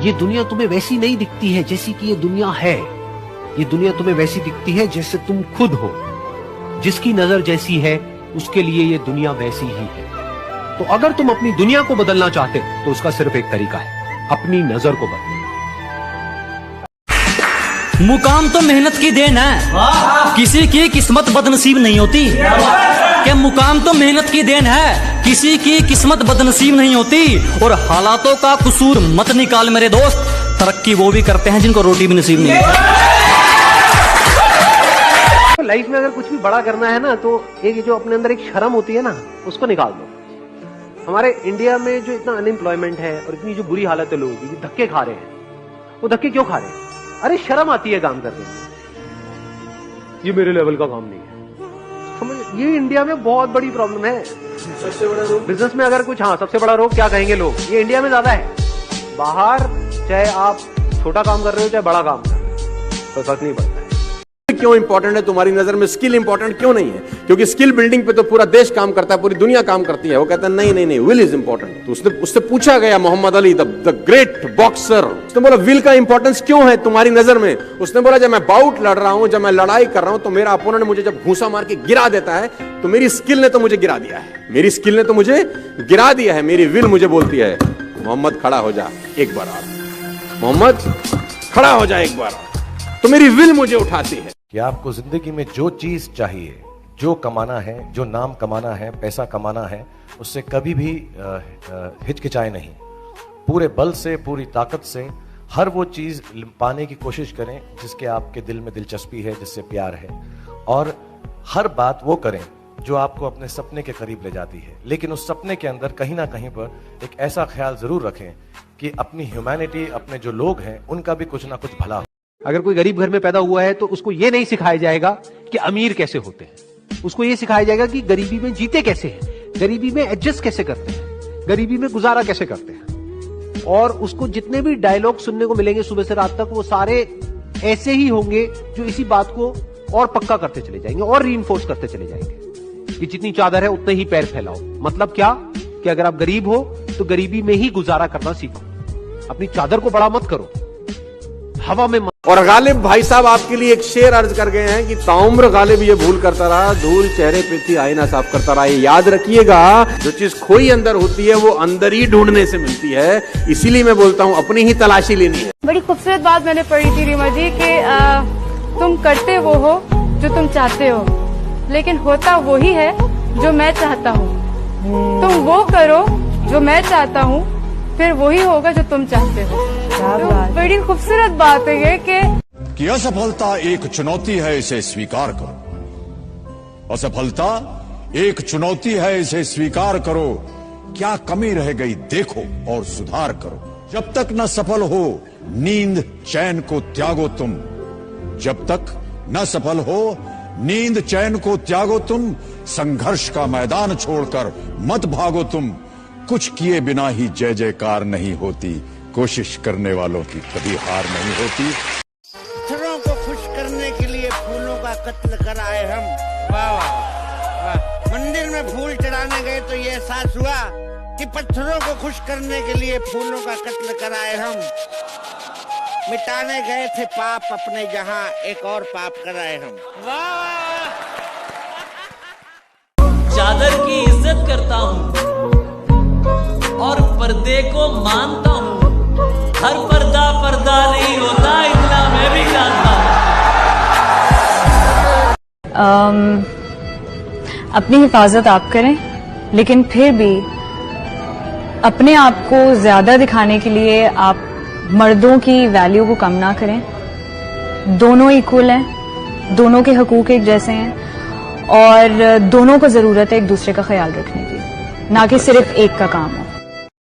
ये दुनिया तुम्हें वैसी नहीं दिखती है जैसी कि ये दुनिया है। ये दुनिया तुम्हें वैसी दिखती है जैसे तुम खुद हो। जिसकी नजर जैसी है उसके लिए ये दुनिया वैसी ही है। तो अगर तुम अपनी दुनिया को बदलना चाहते तो उसका सिर्फ एक तरीका है, अपनी नजर को बदलना। मुकाम तो मेहनत की देन है, किसी की किस्मत बदनसीब नहीं होती। क्या मुकाम तो मेहनत की देन है, किसी की किस्मत बदनसीब नहीं होती। और हालातों का कसूर मत निकाल मेरे दोस्त, तरक्की वो भी करते हैं जिनको रोटी भी नसीब नहीं होती। लाइफ में अगर कुछ भी बड़ा करना है ना, तो एक जो अपने अंदर एक शर्म होती है ना, उसको निकाल दो। हमारे इंडिया में जो इतना अनएम्प्लॉयमेंट है और इतनी जो बुरी हालत है लोगों की, धक्के खा रहे हैं। वो धक्के क्यों खा रहे हैं? अरे शर्म आती है काम करने में, ये मेरे लेवल का काम नहीं है। समझ, ये इंडिया में बहुत बड़ी प्रॉब्लम है। सबसे बड़ा रोग बिजनेस में अगर कुछ, हाँ सबसे बड़ा रोग क्या कहेंगे लोग, ये इंडिया में ज्यादा है। बाहर चाहे आप छोटा काम कर रहे हो चाहे बड़ा काम कर रहे हो, तो फर्क नहीं पड़ता है। क्यों इंपॉर्टेंट है तुम्हारी नजर में? स्किल इंपॉर्टेंट क्यों नहीं है? क्योंकि स्किल बिल्डिंग पे तो पूरा देश काम करता है, पूरी दुनिया काम करती है। वो कहता है नहीं नहीं नहीं, विल इज इंपॉर्टेंट। तो उससे पूछा गया Muhammad Ali the great boxer, उसने बोला विल का इंपॉर्टेंस क्यों है तुम्हारी नजर में? उसने बोला जब मैं बाउट लड़ रहा हूं, जब मैं लड़ाई कर रहा हूं, तो मेरा अपोनेंट मुझे जब घूंसा मार के गिरा देता है, तो मेरी स्किल ने तो मुझे गिरा दिया है। मेरी स्किल ने तो मुझे गिरा दिया है। मेरी विल मुझे बोलती है मोहम्मद खड़ा हो जा एक बार और, मोहम्मद खड़ा हो जा एक बार और। तो मेरी विल मुझे उठाती है कि आपको जिंदगी में जो चीज चाहिए, जो कमाना है, जो नाम कमाना है, पैसा कमाना है, उससे कभी भी हिचकिचाए नहीं। पूरे बल से, पूरी ताकत से हर वो चीज पाने की कोशिश करें जिसके आपके दिल में दिलचस्पी है, जिससे प्यार है। और हर बात वो करें जो आपको अपने सपने के करीब ले जाती है। लेकिन उस सपने के अंदर कहीं ना कहीं पर एक ऐसा ख्याल जरूर रखें कि अपनी ह्यूमैनिटी, अपने जो लोग हैं, उनका भी कुछ ना कुछ भला हो। अगर कोई गरीब घर में पैदा हुआ है तो उसको ये नहीं सिखाया जाएगा कि अमीर कैसे होते हैं। उसको ये सिखाया जाएगा कि गरीबी में जीते कैसे हैं, गरीबी में एडजस्ट कैसे करते हैं, गरीबी में गुजारा कैसे करते हैं। और उसको जितने भी डायलॉग सुनने को मिलेंगे सुबह से रात तक, वो सारे ऐसे ही होंगे जो इसी बात को और पक्का करते चले जाएंगे और रीइंफोर्स करते चले जाएंगे कि जितनी चादर है उतने ही पैर फैलाओ। मतलब क्या कि अगर आप गरीब हो तो गरीबी में ही गुजारा करना सीखो, अपनी चादर को बड़ा मत करो, हवा में मत। और गालिब भाई साहब आपके लिए एक शेर अर्ज कर गए हैं कि ताउम्र गालिब ये भूल करता रहा, धूल चेहरे पे थी आईना साफ करता रहा। ये याद रखिएगा, जो चीज खोई अंदर होती है वो अंदर ही ढूंढने से मिलती है। इसीलिए मैं बोलता हूँ अपनी ही तलाशी लेनी है। बड़ी खूबसूरत बात मैंने पढ़ी थी रीमा जी कि तुम करते वो हो जो तुम चाहते हो, लेकिन होता वही है जो मैं चाहता हूँ। तुम वो करो जो मैं चाहता हूँ, फिर वही होगा जो तुम चाहते हो। तो बड़ी खूबसूरत बात है ये कि असफलता एक चुनौती है, इसे स्वीकार करो। असफलता एक चुनौती है, इसे स्वीकार करो। क्या कमी रह गई देखो और सुधार करो। जब तक न सफल हो नींद चैन को त्यागो तुम, जब तक न सफल हो नींद चैन को त्यागो तुम। संघर्ष का मैदान छोड़कर मत भागो तुम। कुछ किए बिना ही जय जयकार नहीं होती, कोशिश करने वालों की कभी हार नहीं होती। पत्थरों को खुश करने के लिए फूलों का कत्ल कराए हम। वाह वाह वाह। मंदिर में फूल चढ़ाने गए तो ये एहसास हुआ कि पत्थरों को खुश करने के लिए फूलों का कत्ल कराए हम। मिटाने गए थे पाप अपने, जहां एक और पाप कराए हम। वाह। चादर की इज्जत करता हूँ और पर्दे को मानता हूँ। हर पर्दा पर्दा नहीं होता, इतना मैं भी जानता हूँ। अपनी हिफाजत आप करें, लेकिन फिर भी अपने आप को ज्यादा दिखाने के लिए आप मर्दों की वैल्यू को कम ना करें। दोनों इक्वल हैं, दोनों के हकूक एक जैसे हैं और दोनों को जरूरत है एक दूसरे का ख्याल रखने की, ना कि सिर्फ एक का काम हो।